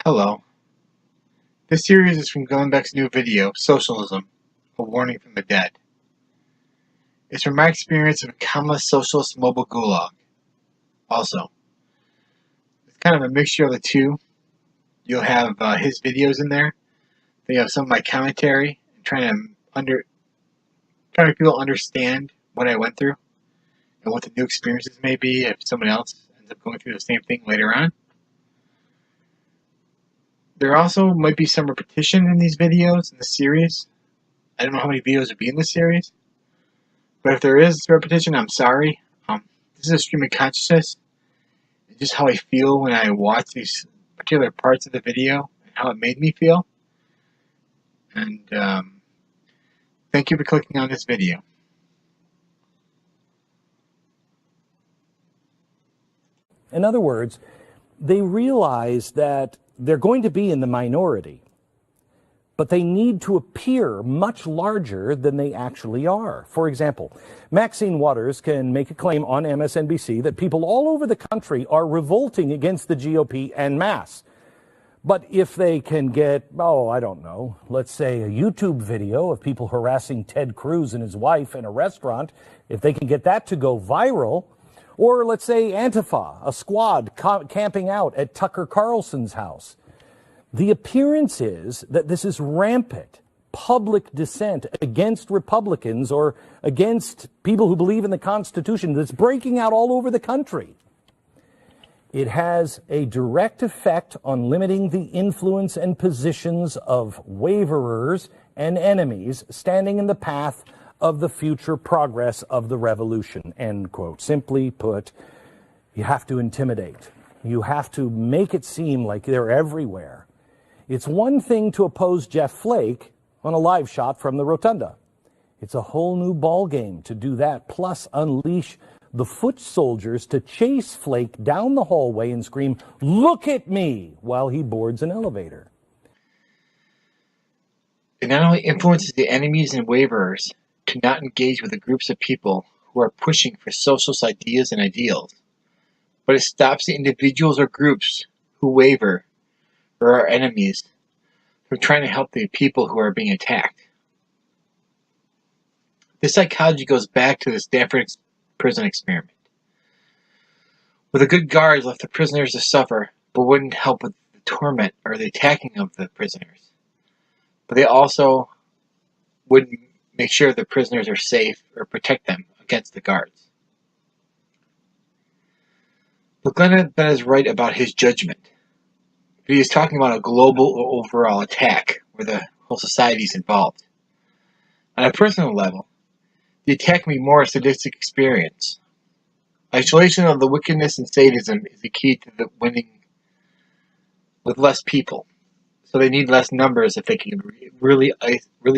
Hello. This series is from Glenbeck's new video, Socialism, A Warning from the Dead. It's from my experience of a countless socialist mobile gulag. Also, it's kind of a mixture of the two. You'll have his videos in there. Then you have some of my commentary, and trying to people understand what I went through and what the new experiences may be if someone else ends up going through the same thing later on. There also might be some repetition in these videos in the series. I don't know how many videos will be in the series, but if there is repetition, I'm sorry. This is a stream of consciousness. It's just how I feel when I watch these particular parts of the video and how it made me feel. And thank you for clicking on this video. In other words, they realize that they're going to be in the minority, but they need to appear much larger than they actually are. For example, Maxine Waters can make a claim on MSNBC that people all over the country are revolting against the GOP en masse. But if they can get, I don't know, let's say a YouTube video of people harassing Ted Cruz and his wife in a restaurant, if they can get that to go viral, or let's say Antifa, a squad camping out at Tucker Carlson's house. The appearance is that this is rampant public dissent against Republicans or against people who believe in the Constitution that's breaking out all over the country. It has a direct effect on limiting the influence and positions of waverers and enemies standing in the path of the future progress of the revolution, end quote. Simply put, you have to intimidate. You have to make it seem like they're everywhere. It's one thing to oppose Jeff Flake on a live shot from the rotunda. It's a whole new ballgame to do that, plus unleash the foot soldiers to chase Flake down the hallway and scream, "Look at me," while he boards an elevator. It not only influences the enemies and waverers to not engage with the groups of people who are pushing for socialist ideas and ideals, but it stops the individuals or groups who waver or are enemies from trying to help the people who are being attacked. This psychology goes back to the Stanford prison experiment, where the good guards left the prisoners to suffer but wouldn't help with the torment or the attacking of the prisoners. But they also wouldn't make sure the prisoners are safe or protect them against the guards. But Glenn is right about his judgment. He is talking about a global or overall attack where the whole society is involved. On a personal level, the attack can be more a sadistic experience. Isolation of the wickedness and sadism is the key to the winning with less people. So they need less numbers if they can be really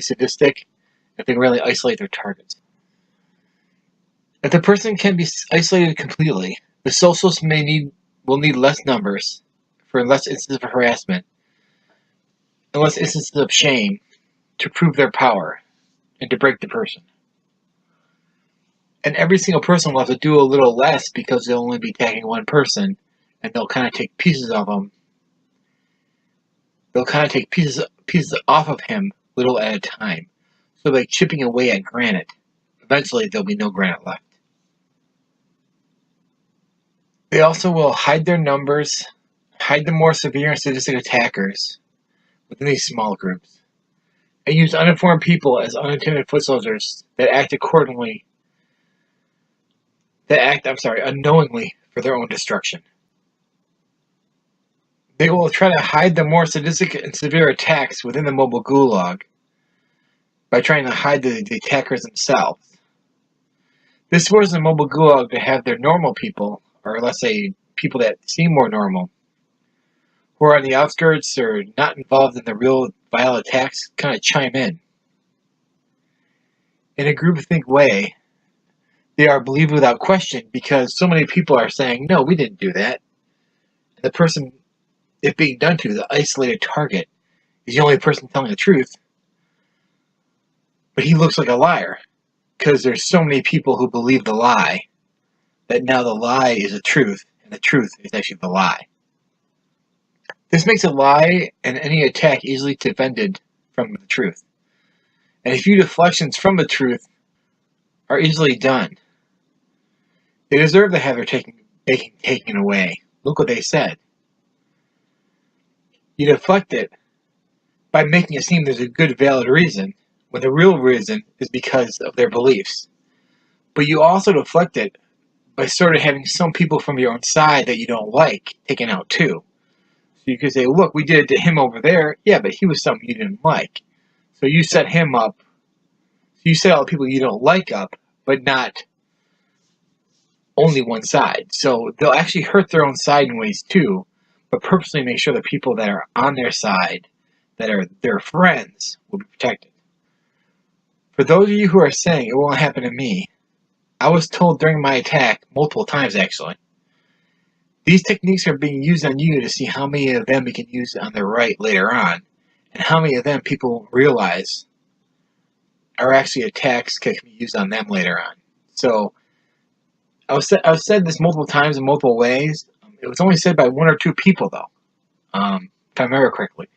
sadistic, if they can really isolate their targets. If the person can be isolated completely, the socialists will need less numbers for less instances of harassment and less instances of shame to prove their power and to break the person. And every single person will have to do a little less because they'll only be attacking one person, and they'll kind of take pieces of him. They'll kind of take pieces off of him, little at a time. So like chipping away at granite. Eventually, there'll be no granite left. They also will hide their numbers, hide the more severe and sadistic attackers within these small groups, and use uninformed people as unintended foot soldiers that act unknowingly for their own destruction. They will try to hide the more sadistic and severe attacks within the mobile gulag by trying to hide the attackers themselves. This forces the mobile gulag to have their normal people, or let's say people that seem more normal, who are on the outskirts or not involved in the real violent attacks, kind of chime in. In a groupthink way, they are believed without question because so many people are saying, "No, we didn't do that." And the person it being done to, the isolated target, is the only person telling the truth. But he looks like a liar because there's so many people who believe the lie that now the lie is the truth and the truth is actually the lie. This makes a lie and any attack easily defended from the truth. And a few deflections from the truth are easily done. They deserve to have their taken away. Look what they said. You deflect it by making it seem there's a good, valid reason, when the real reason is because of their beliefs. But you also deflect it by sort of having some people from your own side that you don't like taken out too. So you could say, look, we did it to him over there. Yeah, but he was something you didn't like. So you set him up. So you set all the people you don't like up, but not only one side. So they'll actually hurt their own side in ways too, but purposely make sure the people that are on their side, that are their friends, will be protected. For those of you who are saying it won't happen to me, I was told during my attack, multiple times actually, these techniques are being used on you to see how many of them we can use on the right later on, and how many of them people realize are actually attacks that can be used on them later on. So I was said this multiple times in multiple ways. It was only said by one or two people though, if I remember correctly.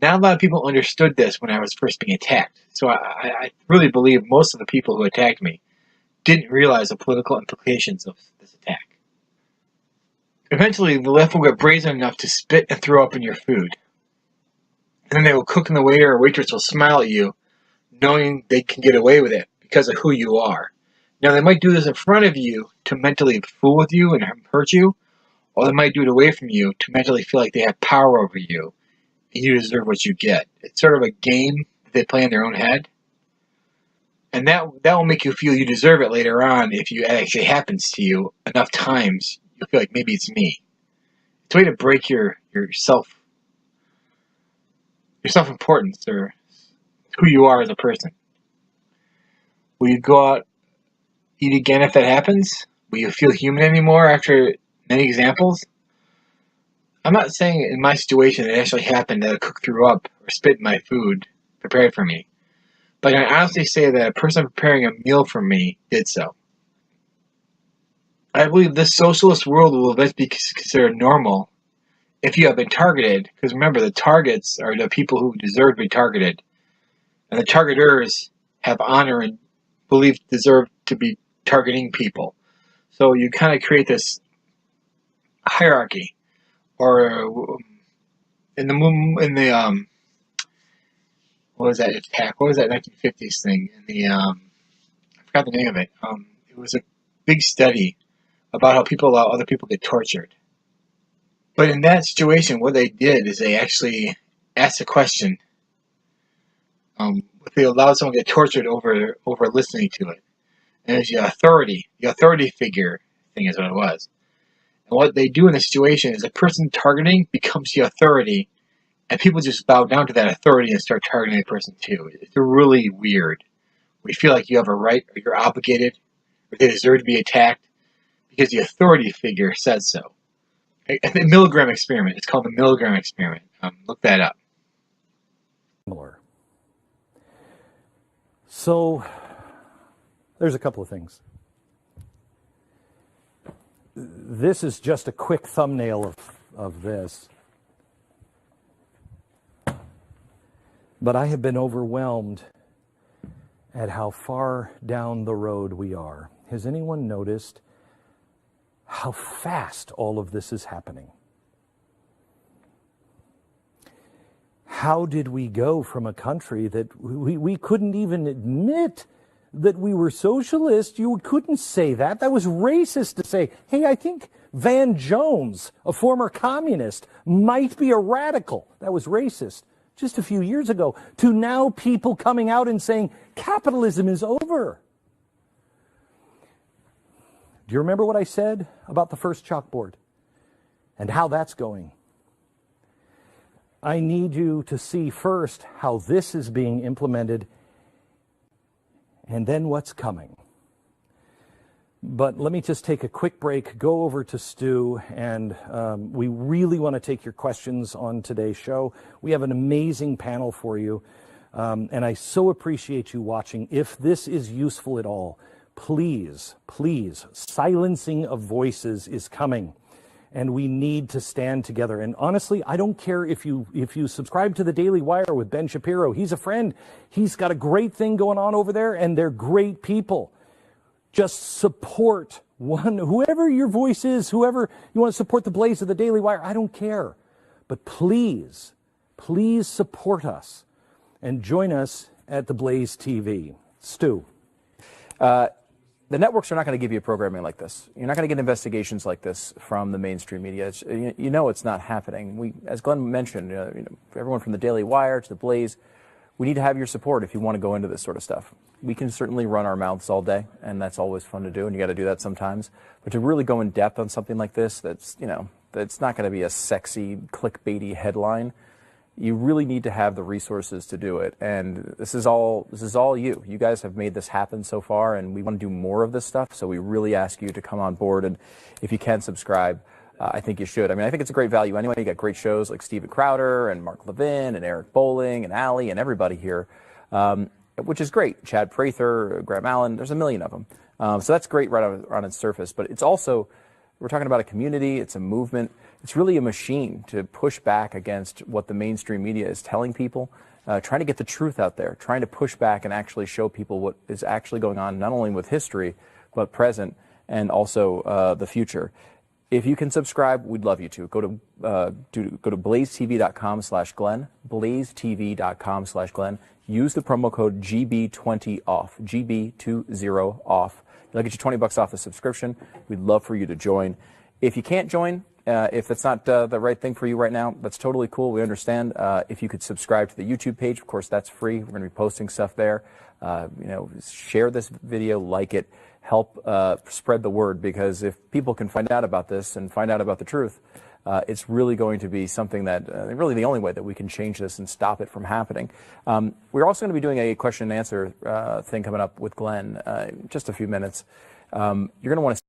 Not a lot of people understood this when I was first being attacked. So I really believe most of the people who attacked me didn't realize the political implications of this attack. Eventually, the left will get brazen enough to spit and throw up in your food. And then they will cook and the waiter or waitress will smile at you, knowing they can get away with it because of who you are. Now, they might do this in front of you to mentally fool with you and hurt you, or they might do it away from you to mentally feel like they have power over you and you deserve what you get. It's sort of a game that they play in their own head. And that will make you feel you deserve it later on if it actually happens to you enough times. You'll feel like maybe it's me. It's a way to break your self-importance or who you are as a person. Will you go out, eat again if that happens? Will you feel human anymore after many examples? I'm not saying in my situation it actually happened that a cook threw up or spit in my food prepared for me. But I can honestly say that a person preparing a meal for me did so. I believe this socialist world will eventually be considered normal if you have been targeted, because remember, the targets are the people who deserve to be targeted, and the targeters have honor and believe deserve to be targeting people. So you kind of create this hierarchy, or what was that attack? What was that 1950s thing? I forgot the name of it. It was a big study about how people allow other people to get tortured. But in that situation, what they did is they actually asked a question. If they allowed someone to get tortured over listening to it. And it's the authority figure thing is what it was. And what they do in this situation is a person targeting becomes the authority, and people just bow down to that authority and start targeting the person too. It's really weird. We feel like you have a right, or you're obligated, or they deserve to be attacked because the authority figure says so. The Milgram experiment. It's called the Milgram experiment. Look that up. So there's a couple of things. This is just a quick thumbnail of this. But I have been overwhelmed at how far down the road we are. Has anyone noticed how fast all of this is happening? How did we go from a country that we couldn't even admit that we were socialist? You couldn't say that. That was racist to say, hey, I think Van Jones, a former communist, might be a radical. That was racist just a few years ago. To now people coming out and saying capitalism is over. Do you remember what I said about the first chalkboard and how that's going? I need you to see first how this is being implemented and then what's coming. But let me just take a quick break, go over to Stu, and we really want to take your questions on today's show. We have an amazing panel for you, and I so appreciate you watching. If this is useful at all, please, silencing of voices is coming. and we need to stand together. And honestly, I don't care if you subscribe to the Daily Wire with Ben Shapiro. He's a friend. He's got a great thing going on over there, and they're great people. Just support whoever your voice is, whoever you want to support the Blaze of the Daily Wire. I don't care. But please support us and join us at the Blaze TV. Stu. The networks are not going to give you programming like this. You're not going to get investigations like this from the mainstream media. You know it's not happening. As Glenn mentioned, everyone from the Daily Wire to the Blaze, we need to have your support if you want to go into this sort of stuff. We can certainly run our mouths all day, and that's always fun to do, and you got to do that sometimes. But to really go in depth on something like this, that's not going to be a sexy, clickbaity headline. You really need to have the resources to do it, and this is all you. You guys have made this happen so far, and we want to do more of this stuff. So we really ask you to come on board, and if you can subscribe, I think you should. I mean, I think it's a great value anyway. You got great shows like Steven Crowder and Mark Levin and Eric Bolling and Ali and everybody here, which is great. Chad Prather, Graham Allen. There's a million of them. So that's great right on its surface, but it's also, we're talking about a community. It's a movement. It's really a machine to push back against what the mainstream media is telling people, trying to get the truth out there, trying to push back and actually show people what is actually going on, not only with history, but present and also the future. If you can subscribe, we'd love you to. Go to blazetv.com/Glenn, blazetv.com/Glenn. Use the promo code GB20OFF, GB20OFF. That'll get you $20 off the subscription. We'd love for you to join. If you can't join, if it's not the right thing for you right now, that's totally cool. We understand. If you could subscribe to the YouTube page, of course, that's free. We're going to be posting stuff there. Share this video, like it, help spread the word, because if people can find out about this and find out about the truth, it's really going to be something that really the only way that we can change this and stop it from happening. We're also going to be doing a question and answer thing coming up with Glenn in just a few minutes. You're going to want to